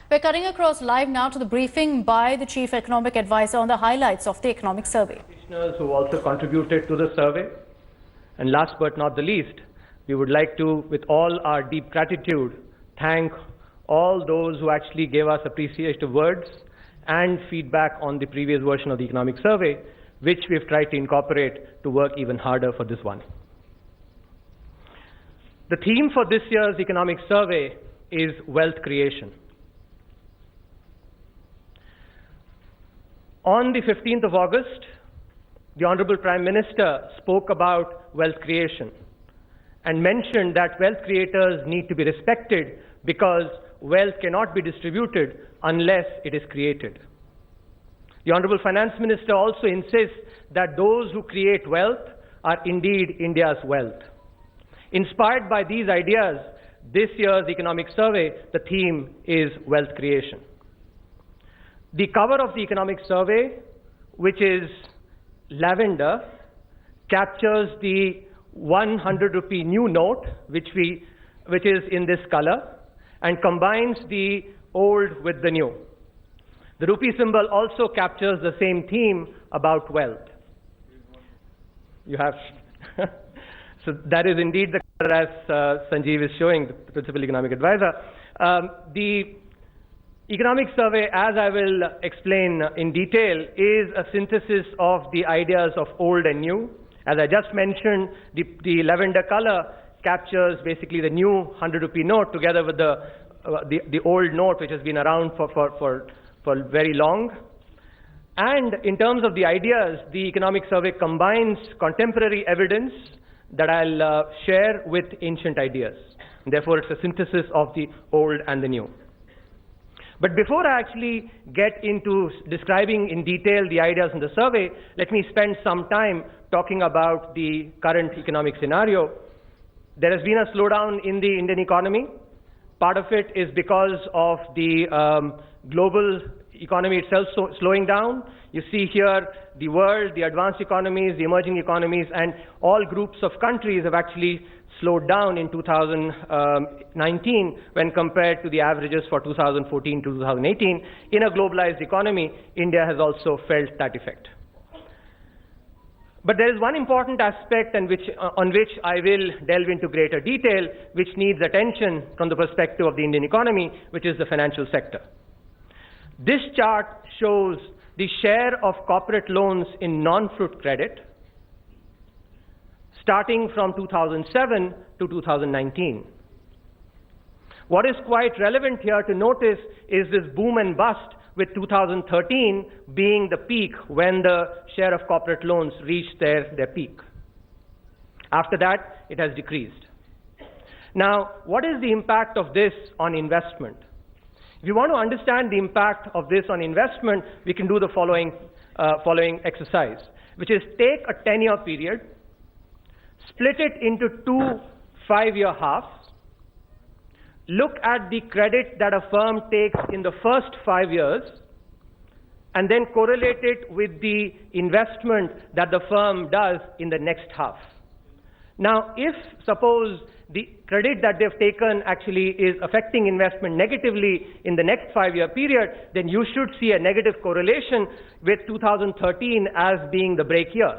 We're cutting across live now to the briefing by the Chief Economic Advisor on the highlights of the economic survey. Who also contributed to the survey. And last but not the least, we would like to, with all our deep gratitude, thank all those who actually gave us appreciative words and feedback on the previous version of the economic survey, which we've tried to incorporate to work even harder for this one. The theme for this year's economic survey is wealth creation. On the 15th of August, the Honorable Prime Minister spoke about wealth creation and mentioned that wealth creators need to be respected because wealth cannot be distributed unless it is created. The Honorable Finance Minister also insists that those who create wealth are indeed India's wealth. Inspired by these ideas, this year's economic survey, the theme is wealth creation. The cover of the economic survey, which is lavender, captures the 100 rupee new note, which is in this color, and combines the old with the new. The rupee symbol also captures the same theme about wealth. You have, so that is indeed the color as Sanjeev is showing, the Principal Economic Advisor. The economic survey, as I will explain in detail, is a synthesis of the ideas of old and new. As I just mentioned, the lavender color captures basically the new 100 rupee note together with the old note, which has been around for very long. And in terms of the ideas, the economic survey combines contemporary evidence that I'll share with ancient ideas. And therefore, it's a synthesis of the old and the new. But before I actually get into describing in detail the ideas in the survey, let me spend some time talking about the current economic scenario. There has been a slowdown in the Indian economy. Part of it is because of the global economy itself slowing down. You see here the world, the advanced economies, the emerging economies, and all groups of countries have actually slowed down in 2019 when compared to the averages for 2014 to 2018. In a globalized economy, India has also felt that effect. But there is one important aspect on which I will delve into greater detail, which needs attention from the perspective of the Indian economy, which is the financial sector. This chart shows the share of corporate loans in non-fruit credit starting from 2007 to 2019. What is quite relevant here to notice is this boom and bust, with 2013 being the peak when the share of corporate loans reached their peak. After that, it has decreased. Now, what is the impact of this on investment? If you want to understand the impact of this on investment, we can do the following exercise, which is take a 10-year period, split it into two 5-year halves, look at the credit that a firm takes in the first 5 years, and then correlate it with the investment that the firm does in the next half. Now, if suppose the credit that they've taken actually is affecting investment negatively in the next 5-year period, then you should see a negative correlation with 2013 as being the break year.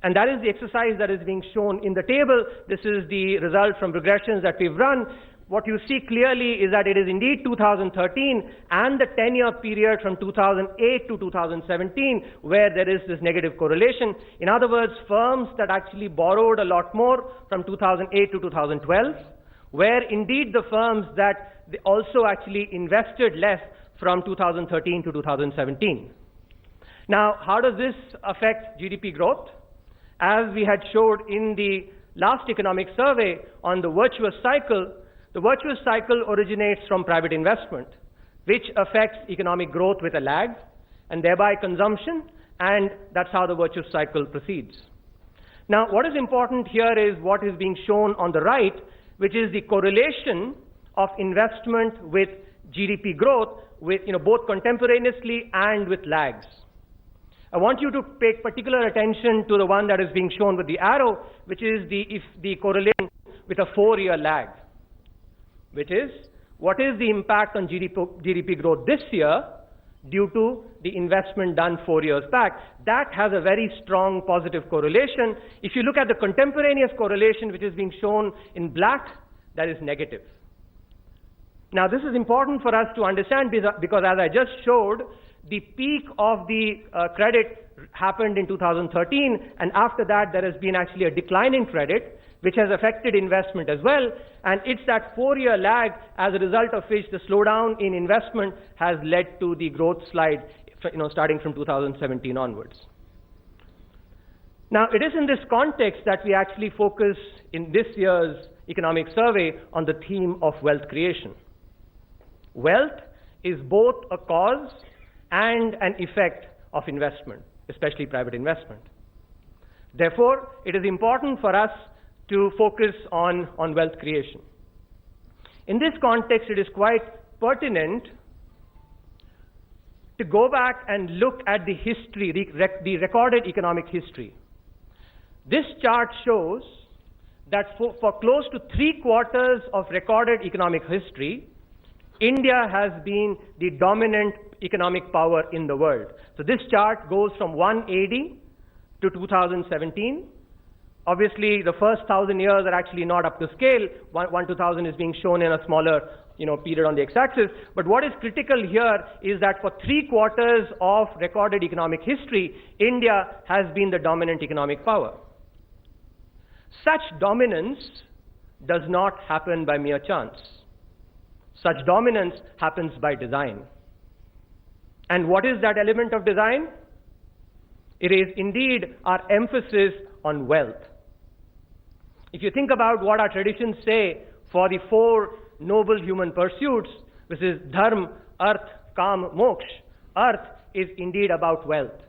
And that is the exercise that is being shown in the table. This is the result from regressions that we've run. What you see clearly is that it is indeed 2013 and the 10-year period from 2008 to 2017 where there is this negative correlation. In other words, firms that actually borrowed a lot more from 2008 to 2012 were indeed the firms that they also actually invested less from 2013 to 2017. Now, how does this affect GDP growth? As we had showed in the last economic survey on the virtuous cycle, the virtuous cycle originates from private investment, which affects economic growth with a lag, and thereby consumption, and that's how the virtuous cycle proceeds. Now, what is important here is what is being shown on the right, which is the correlation of investment with GDP growth, with both contemporaneously and with lags. I want you to pay particular attention to the one that is being shown with the arrow, which is the correlation with a 4-year lag, which is what is the impact on GDP growth this year due to the investment done 4 years back. That has a very strong positive correlation. If you look at the contemporaneous correlation, which is being shown in black, that is negative. Now, this is important for us to understand because as I just showed, the peak of the credit happened in 2013, and after that, there has been actually a decline in credit, which has affected investment as well. And it's that 4-year lag, as a result of which the slowdown in investment has led to the growth slide, starting from 2017 onwards. Now, it is in this context that we actually focus in this year's economic survey on the theme of wealth creation. Wealth is both a cause and an effect of investment, especially private investment. Therefore, it is important for us to focus on wealth creation. In this context, it is quite pertinent to go back and look at the history, the recorded economic history. This chart shows that for close to 3/4 of recorded economic history, India has been the dominant economic power in the world. So this chart goes from 180 to 2017. Obviously, the first 1,000 years are actually not up to scale. 2000 is being shown in a smaller period on the x-axis. But what is critical here is that for 3/4 of recorded economic history, India has been the dominant economic power. Such dominance does not happen by mere chance. Such dominance happens by design. And what is that element of design? It is indeed our emphasis on wealth. If you think about what our traditions say for the 4 noble human pursuits, which is dharma, arth, kam, moksha, arth is indeed about wealth.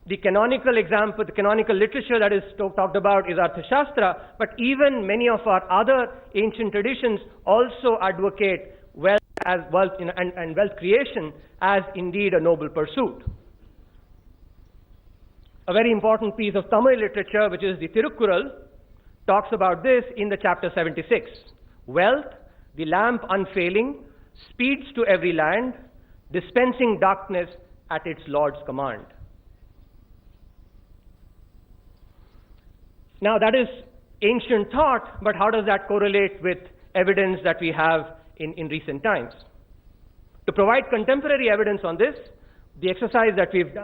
The canonical example, the canonical literature that is talked about is Arthashastra, but even many of our other ancient traditions also advocate wealth as wealth and wealth creation as indeed a noble pursuit. A very important piece of Tamil literature, which is the Tirukkural, talks about this in the chapter 76. Wealth, the lamp unfailing, speeds to every land, dispensing darkness at its Lord's command. Now, that is ancient thought, but how does that correlate with evidence that we have in recent times? To provide contemporary evidence on this, the exercise that we've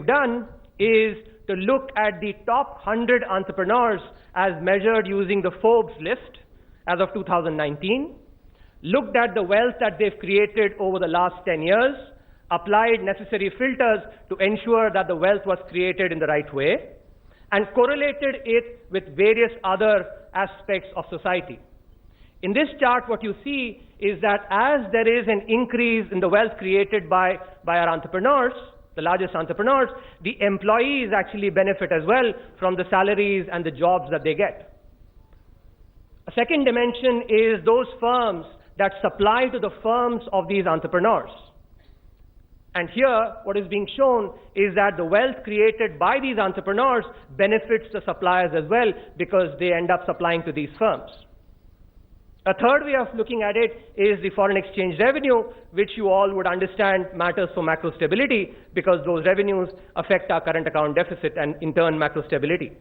done is to look at the top 100 entrepreneurs as measured using the Forbes list as of 2019, looked at the wealth that they've created over the last 10 years, applied necessary filters to ensure that the wealth was created in the right way, and correlated it with various other aspects of society. In this chart, what you see is that as there is an increase in the wealth created by our entrepreneurs, the largest entrepreneurs, the employees actually benefit as well from the salaries and the jobs that they get. A second dimension is those firms that supply to the firms of these entrepreneurs. And here, what is being shown is that the wealth created by these entrepreneurs benefits the suppliers as well because they end up supplying to these firms. A third way of looking at it is the foreign exchange revenue, which you all would understand matters for macro stability because those revenues affect our current account deficit and in turn macro stability.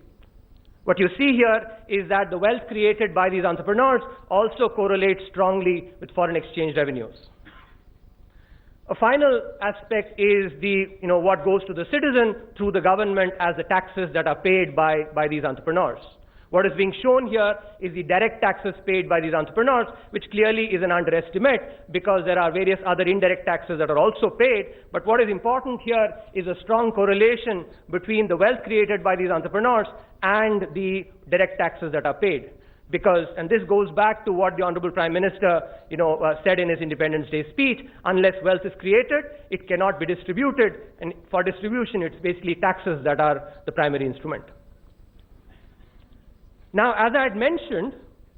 What you see here is that the wealth created by these entrepreneurs also correlates strongly with foreign exchange revenues. A final aspect is what goes to the citizen through the government as the taxes that are paid by these entrepreneurs. What is being shown here is the direct taxes paid by these entrepreneurs, which clearly is an underestimate because there are various other indirect taxes that are also paid. But what is important here is a strong correlation between the wealth created by these entrepreneurs and the direct taxes that are paid. Because, and this goes back to what the Honorable Prime Minister said in his Independence Day speech, unless wealth is created, it cannot be distributed. And for distribution, it's basically taxes that are the primary instrument. Now, as I had mentioned,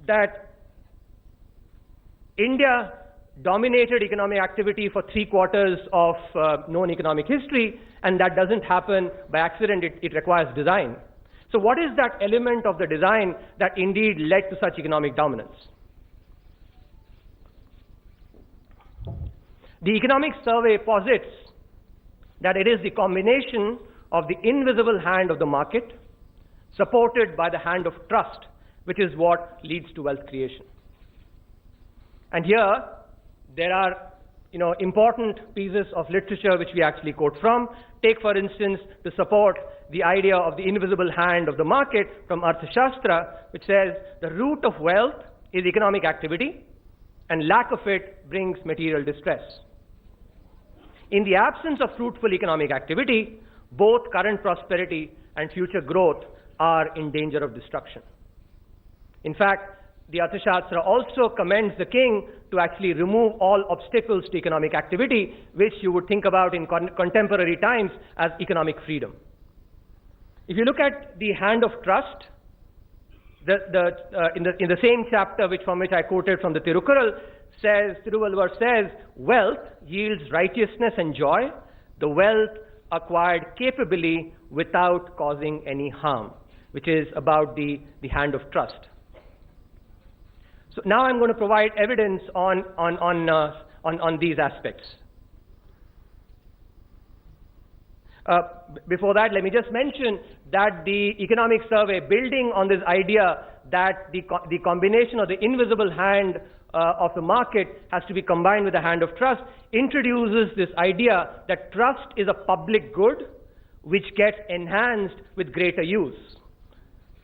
that India dominated economic activity for 3/4 of known economic history, and that doesn't happen by accident, it requires design. So what is that element of the design that indeed led to such economic dominance? The economic survey posits that it is the combination of the invisible hand of the market supported by the hand of trust, which is what leads to wealth creation. And here, there are important pieces of literature which we actually quote from. Take, for instance, to support the idea of the invisible hand of the market from Arthashastra, which says the root of wealth is economic activity, and lack of it brings material distress. In the absence of fruitful economic activity, both current prosperity and future growth are in danger of destruction. In fact, the Arthashastra also commends the king to actually remove all obstacles to economic activity, which you would think about in contemporary times as economic freedom. If you look at the hand of trust, in the same chapter from which I quoted from the Tirukkural, Tiruvalluvar says, wealth yields righteousness and joy, the wealth acquired capably without causing any harm, which is about the hand of trust. So now I'm going to provide evidence on these aspects. Before that, let me just mention that the economic survey, building on this idea that the combination of the invisible hand of the market has to be combined with the hand of trust, introduces this idea that trust is a public good which gets enhanced with greater use.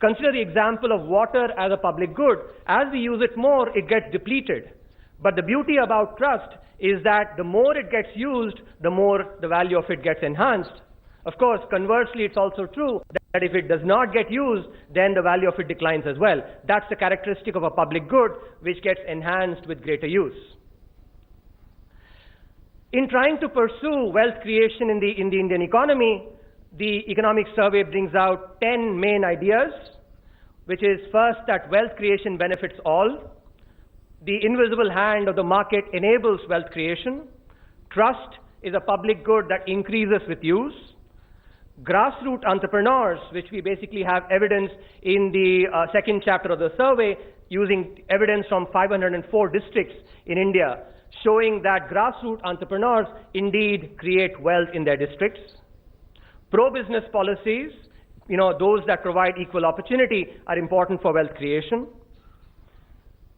Consider the example of water as a public good. As we use it more, it gets depleted. But the beauty about trust is that the more it gets used, the more the value of it gets enhanced. Of course, conversely, it's also true that if it does not get used, then the value of it declines as well. That's the characteristic of a public good, which gets enhanced with greater use. In trying to pursue wealth creation in the Indian economy, the economic survey brings out 10 main ideas, which is first that wealth creation benefits all. The invisible hand of the market enables wealth creation. Trust is a public good that increases with use. Grassroots entrepreneurs, which we basically have evidence in the second chapter of the survey, using evidence from 504 districts in India, showing that grassroots entrepreneurs indeed create wealth in their districts. Pro-business policies, those that provide equal opportunity, are important for wealth creation.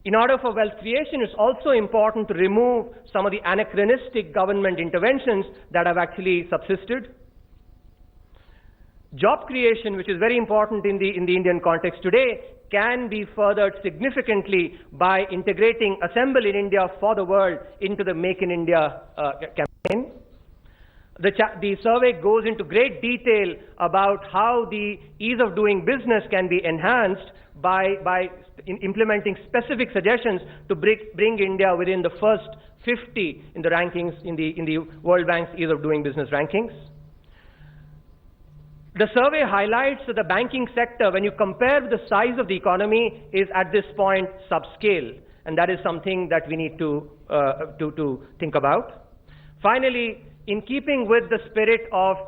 In order for wealth creation, it's also important to remove some of the anachronistic government interventions that have actually subsisted. Job creation, which is very important in the Indian context today, can be furthered significantly by integrating Assemble in India for the World into the Make in India campaign. The survey goes into great detail about how the ease of doing business can be enhanced by implementing specific suggestions to bring India within the first 50 in the rankings in the World Bank's ease of doing business rankings. The survey highlights that the banking sector, when you compare the size of the economy, is at this point subscale, and that is something that we need to think about. Finally, in keeping with the spirit of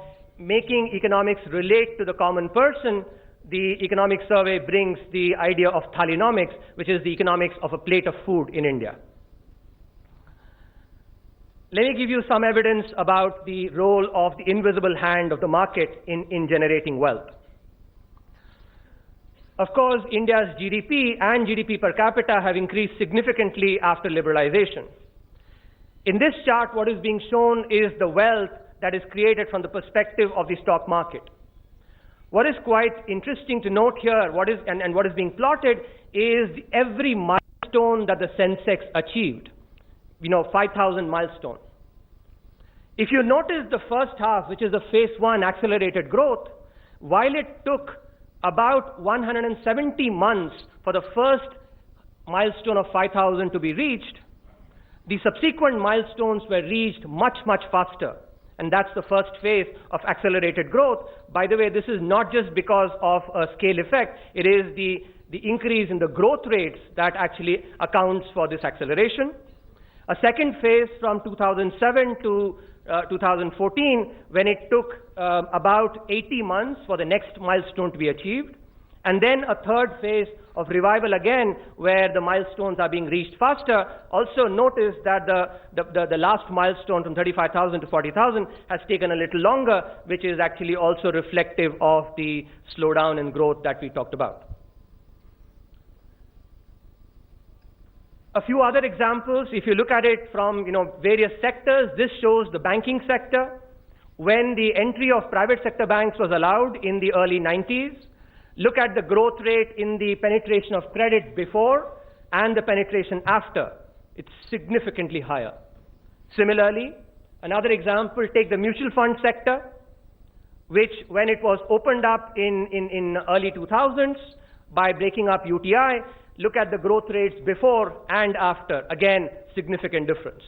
making economics relate to the common person, the economic survey brings the idea of thalinomics, which is the economics of a plate of food in India. Let me give you some evidence about the role of the invisible hand of the market in generating wealth. Of course, India's GDP and GDP per capita have increased significantly after liberalization. In this chart, what is being shown is the wealth that is created from the perspective of the stock market. What is quite interesting to note here, what is being plotted, is every milestone that the Sensex achieved. 5,000 milestone. If you notice the first half, which is the phase 1 accelerated growth, while it took about 170 months for the first milestone of 5,000 to be reached, the subsequent milestones were reached much, much faster. And that's the first phase of accelerated growth. By the way, this is not just because of a scale effect. It is the increase in the growth rates that actually accounts for this acceleration. A second phase from 2007 to 2014, when it took about 80 months for the next milestone to be achieved. And then a third phase of revival again, where the milestones are being reached faster. Also notice that the last milestone from 35,000 to 40,000 has taken a little longer, which is actually also reflective of the slowdown in growth that we talked about. A few other examples, if you look at it from various sectors, this shows the banking sector. When the entry of private sector banks was allowed in the early 90s, look at the growth rate in the penetration of credit before and the penetration after. It's significantly higher. Similarly, another example, take the mutual fund sector, which when it was opened up in early 2000s by breaking up UTI, look at the growth rates before and after. Again, significant difference.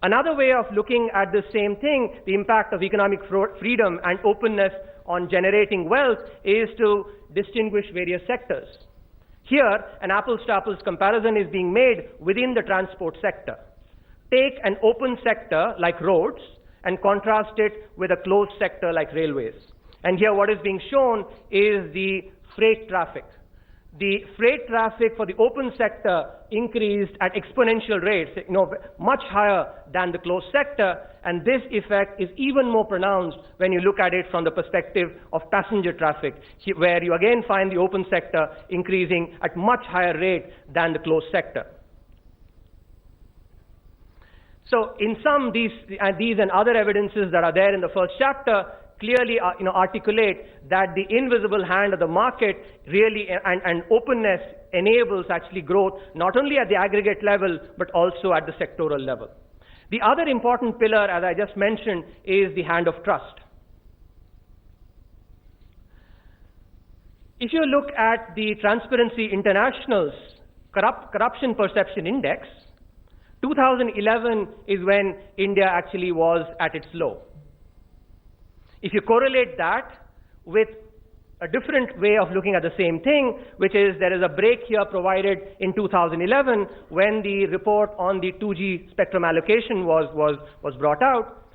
Another way of looking at the same thing, the impact of economic freedom and openness on generating wealth, is to distinguish various sectors. Here, an apples-to-apples comparison is being made within the transport sector. Take an open sector like roads and contrast it with a closed sector like railways. And here what is being shown is the freight traffic. The freight traffic for the open sector increased at exponential rates, much higher than the closed sector, and this effect is even more pronounced when you look at it from the perspective of passenger traffic, where you again find the open sector increasing at much higher rate than the closed sector. So in sum, these and other evidences that are there in the first chapter clearly articulate that the invisible hand of the market really and openness enables actually growth not only at the aggregate level but also at the sectoral level. The other important pillar, as I just mentioned, is the hand of trust. If you look at the Transparency International's Corruption Perception Index, 2011 is when India actually was at its low. If you correlate that with a different way of looking at the same thing, which is there is a break here provided in 2011 when the report on the 2G spectrum allocation was brought out.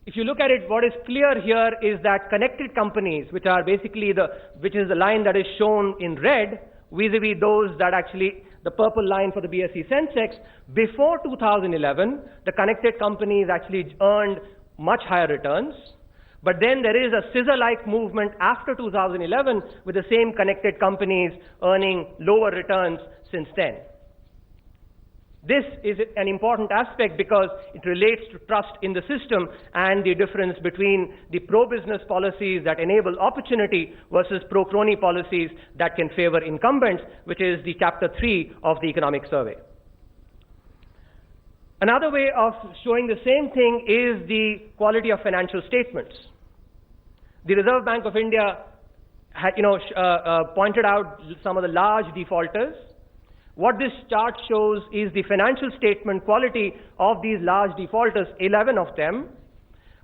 If you look at it, what is clear here is that connected companies, which are basically which is the line that is shown in red, vis-a-vis those that actually, the purple line for the BSE Sensex, before 2011, the connected companies actually earned much higher returns. But then there is a scissor-like movement after 2011 with the same connected companies earning lower returns since then. This is an important aspect because it relates to trust in the system and the difference between the pro-business policies that enable opportunity versus pro-crony policies that can favor incumbents, which is the Chapter 3 of the Economic Survey. Another way of showing the same thing is the quality of financial statements. The Reserve Bank of India had, pointed out some of the large defaulters. What this chart shows is the financial statement quality of these large defaulters, 11 of them,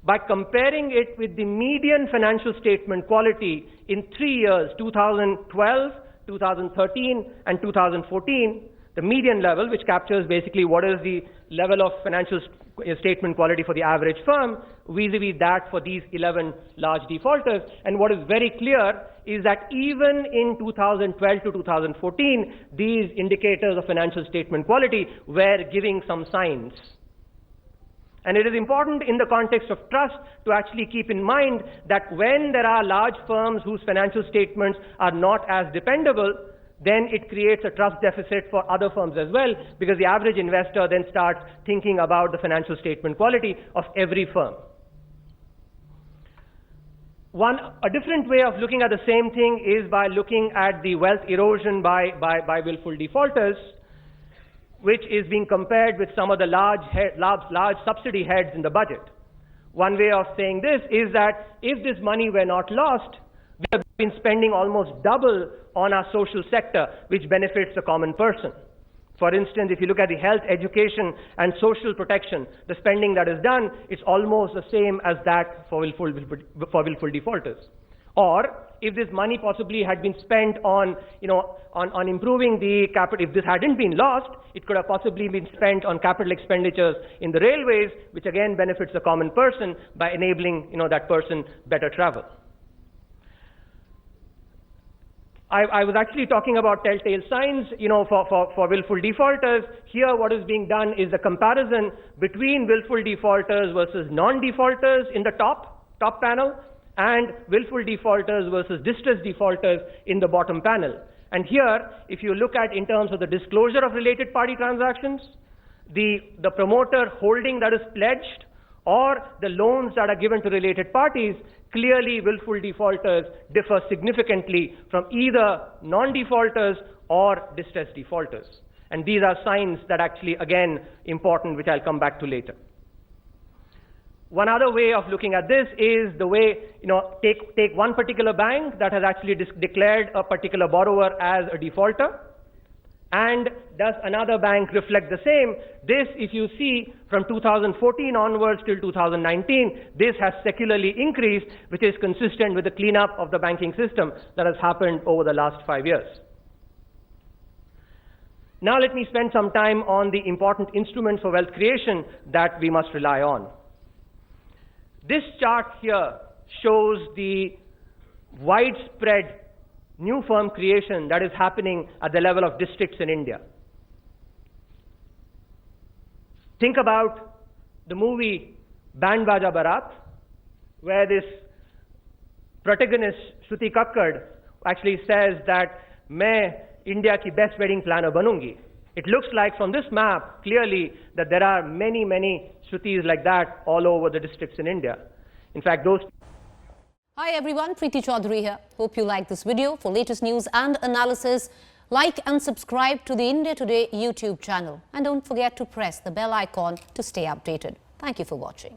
by comparing it with the median financial statement quality in 3 years, 2012, 2013, and 2014, the median level, which captures basically what is the level of financial statement quality for the average firm, vis-a-vis that for these 11 large defaulters. And what is very clear is that even in 2012 to 2014, these indicators of financial statement quality were giving some signs. And it is important in the context of trust to actually keep in mind that when there are large firms whose financial statements are not as dependable, then it creates a trust deficit for other firms as well, because the average investor then starts thinking about the financial statement quality of every firm. A different way of looking at the same thing is by looking at the wealth erosion by willful defaulters, which is being compared with some of the large subsidy heads in the budget. One way of saying this is that if this money were not lost, we have been spending almost double on our social sector, which benefits the common person. For instance, if you look at the health, education, and social protection, the spending that is done, it's almost the same as that for willful defaulters. Or if this money possibly had been spent on, on improving the capital, if this hadn't been lost, it could have possibly been spent on capital expenditures in the railways, which again benefits the common person by enabling, that person better travel. I was actually talking about telltale signs, for willful defaulters. Here, what is being done is the comparison between willful defaulters versus non-defaulters in the top panel, and willful defaulters versus distressed defaulters in the bottom panel. And here, if you look at in terms of the disclosure of related party transactions, the promoter holding that is pledged, or the loans that are given to related parties, clearly willful defaulters differ significantly from either non-defaulters or distressed defaulters. And these are signs that actually, again, important, which I'll come back to later. One other way of looking at this is the way, take one particular bank that has actually declared a particular borrower as a defaulter, and does another bank reflect the same? This, if you see, from 2014 onwards till 2019, this has secularly increased, which is consistent with the cleanup of the banking system that has happened over the last 5 years. Now let me spend some time on the important instruments for wealth creation that we must rely on. This chart here shows the widespread new firm creation that is happening at the level of districts in India. Think about the movie Band Baja Barat, where this protagonist, Shruti Kakkad, actually says that, "Main India ki best wedding planner banungi." It looks like from this map, clearly, that there are many, many Shrutis like that all over the districts in India. In fact, those... Hi everyone, Preeti Chaudhary here. Hope you like this video. For latest news and analysis, like and subscribe to the India Today YouTube channel. And don't forget to press the bell icon to stay updated. Thank you for watching.